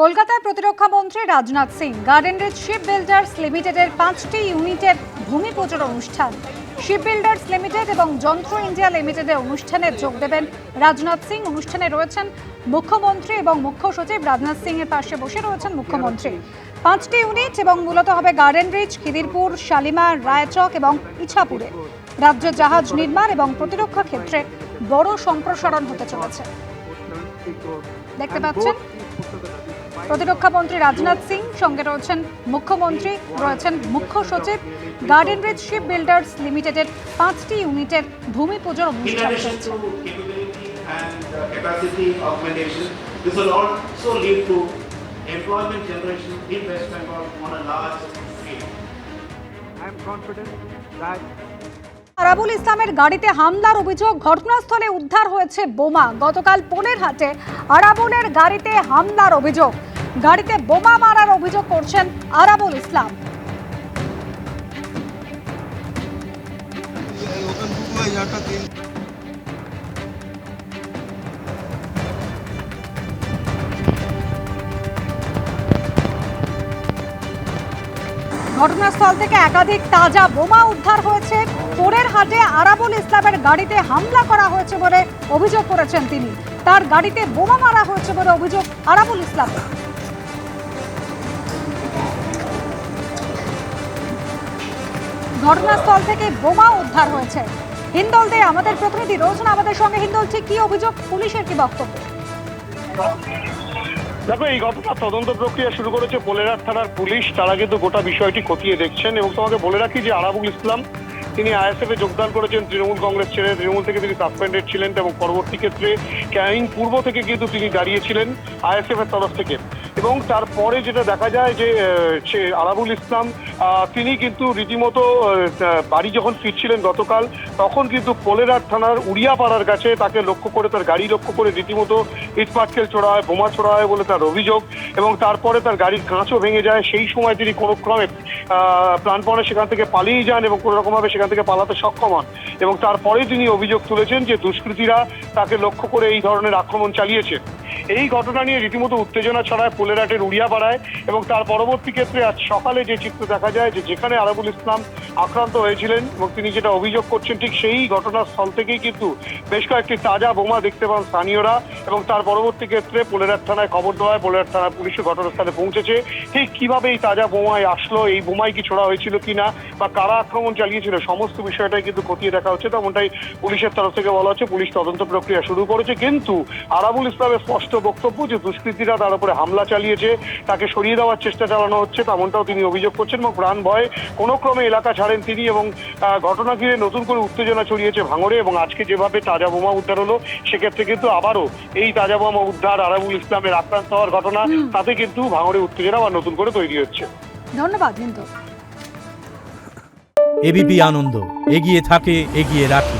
কলকাতায় প্রতিরক্ষা মন্ত্রী Rajnath Singh Garden Reach Shipbuilders লিমিটেডের 5টি ইউনিটের ভূমি পুজোর অনুষ্ঠান শিপ বিল্ডার্স লিমিটেড এবং যন্ত্র ইন্ডিয়া লিমিটেডের অনুষ্ঠানে যোগ দেবেন রাজনাথ সিং। অনুষ্ঠানে রয়েছেন মুখ্যমন্ত্রী এবং মুখ্য সচিব। রাজনাথ সিং এর পাশে বসে রয়েছেন মুখ্যমন্ত্রী। 5টি ইউনিট এবং মূলত হবে গার্ডেন রিচ, খিদিরপুর, শালিমার, রায়চক এবং ইছাপুরে। রাজ্যের জাহাজ নির্মাণ এবং প্রতিরক্ষা ক্ষেত্রে বড় সম্প্রসারণ হতে চলেছে। দেখতে পাচ্ছেন প্রতিরক্ষা মন্ত্রী রাজনাথ সিং, সঙ্গে রয়েছেন মুখ্যমন্ত্রী, রয়েছেন মুখ্য সচিব। গার্ডেন রিচ শিপ বিল্ডার্স লিমিটেডের 5টি ইউনিটের ভূমি পুজোর অনুষ্ঠান চলছে। আরাবুল ইসলামের গাড়িতে হামলার অভিযোগ, ঘটনাস্থলে উদ্ধার হয়েছে বোমা। গতকাল পোলেরহাটে আরাবুলের গাড়িতে হামলার অভিযোগ, গাড়িতে বোমা মারার অভিযোগ করছেন আরাবুল ইসলাম। ঘটনাস্থল থেকে একাধিক তাজা বোমা উদ্ধার হয়েছে। পোলেরহাটে আরাবুল ইসলামের গাড়িতে হামলা করা হয়েছে বলে অভিযোগ করেছেন তিনি। তার গাড়িতে বোমা মারা হয়েছে বলে অভিযোগ আরাবুল ইসলামের। ঘটনাস্থল থেকে বোমা উদ্ধার হয়েছে। হিন্দল দে আমাদের প্রতিনিধি রয়েছেন আমাদের সঙ্গে। হিন্দল, ঠিক কি অভিযোগ, পুলিশের কি বক্তব্য? দেখো, এই ঘটনার তদন্ত প্রক্রিয়া শুরু করেছে পোলেরহাট থানার পুলিশ। তারা কিন্তু গোটা বিষয়টি খতিয়ে দেখছেন। এবং তোমাকে বলে রাখি যে আরাবুল ইসলাম তিনি আইএসএফ এ যোগদান করেছেন, তৃণমূল কংগ্রেস ছেড়ে তৃণমূল থেকে তিনি সাসপেন্ডেড ছিলেন এবং পরবর্তী ক্ষেত্রে ক্যানিং পূর্ব থেকে কিন্তু তিনি দাঁড়িয়েছিলেন আইএসএফ এর তরফ থেকে। এবং তারপরে যেটা দেখা যায় যে আরাবুল ইসলাম তিনি কিন্তু রীতিমতো বাড়ি যখন ফিরছিলেন গতকাল, তখন কিন্তু পোলেরহাট থানার উড়িয়াপাড়ার কাছে তাকে লক্ষ্য করে, তার গাড়ি লক্ষ্য করে রীতিমতো ইটপাটকেল ছোড়া হয়, বোমা ছোড়া হয় বলে তার অভিযোগ। এবং তারপরে তার গাড়ির কাঁচও ভেঙে যায়। সেই সময় তিনি কোনো ক্রমে প্রাণপণে সেখান থেকে পালিয়ে যান এবং কোনো রকমভাবে সেখান থেকে পালাতে সক্ষম হন। এবং তারপরে তিনি অভিযোগ তুলেছেন যে দুষ্কৃতীরা তাকে লক্ষ্য করে এই ধরনের আক্রমণ চালিয়েছে। এই ঘটনা নিয়ে রীতিমতো উত্তেজনা ছড়ায় পোলেরহাটের উড়িয়াপাড়ায়। এবং তার পরবর্তী ক্ষেত্রে আজ সকালে যে চিত্র দেখা যায় যে যেখানে আরাবুল ইসলাম আক্রান্ত হয়েছিলেন এবং তিনি যেটা অভিযোগ করছেন, ঠিক সেই ঘটনাস্থল থেকেই কিন্তু বেশ কয়েকটি তাজা বোমা দেখতে পান স্থানীয়রা। এবং তার পরবর্তী ক্ষেত্রে পোলেরহাট থানায় খবর দেওয়া হয়, পোলেরহাট থানার পুলিশের ঘটনাস্থলে পৌঁছেছে। ঠিক কিভাবে এই তাজা বোমায় আসলো, এই বোমায় কি ছোড়া হয়েছিল কিনা বা কারা আক্রমণ চালিয়েছিল, সমস্ত বিষয়টাই কিন্তু খতিয়ে দেখা হচ্ছে। তেমনটাই পুলিশের তরফ থেকে বলা হচ্ছে। পুলিশ তদন্ত প্রক্রিয়া শুরু করেছে। কিন্তু আরাবুল ইসলামের স্পষ্ট বক্তব্য যে দুষ্কৃতীরা তার উপরে হামলা চালিয়েছে, তাকে সরিয়ে দেওয়ার চেষ্টা চালানো হচ্ছে, তেমনটাও তিনি অভিযোগ করছেন। এবং প্রাণ ভয়ে কোনো ক্রমে এলাকা ছাড়েন তিনি। এবং ঘটনা ঘিরে নতুন করে উত্তেজনা ছড়িয়েছে ভাঙড়ে। এবং আজকে যেভাবে তাজা বোমা উদ্ধার হলো, সেক্ষেত্রে কিন্তু আবারও এই তাজা বোমা উদ্ধার, আরাবুল ইসলামের আক্রান্ত হওয়ার ঘটনা, তাতে কিন্তু ভাঙড়ে উত্তেজনা আবার নতুন করে তৈরি হচ্ছে। ধন্যবাদ হিন্দল। এবিপি আনন্দ এগিয়ে থাকে, এগিয়ে রাখে।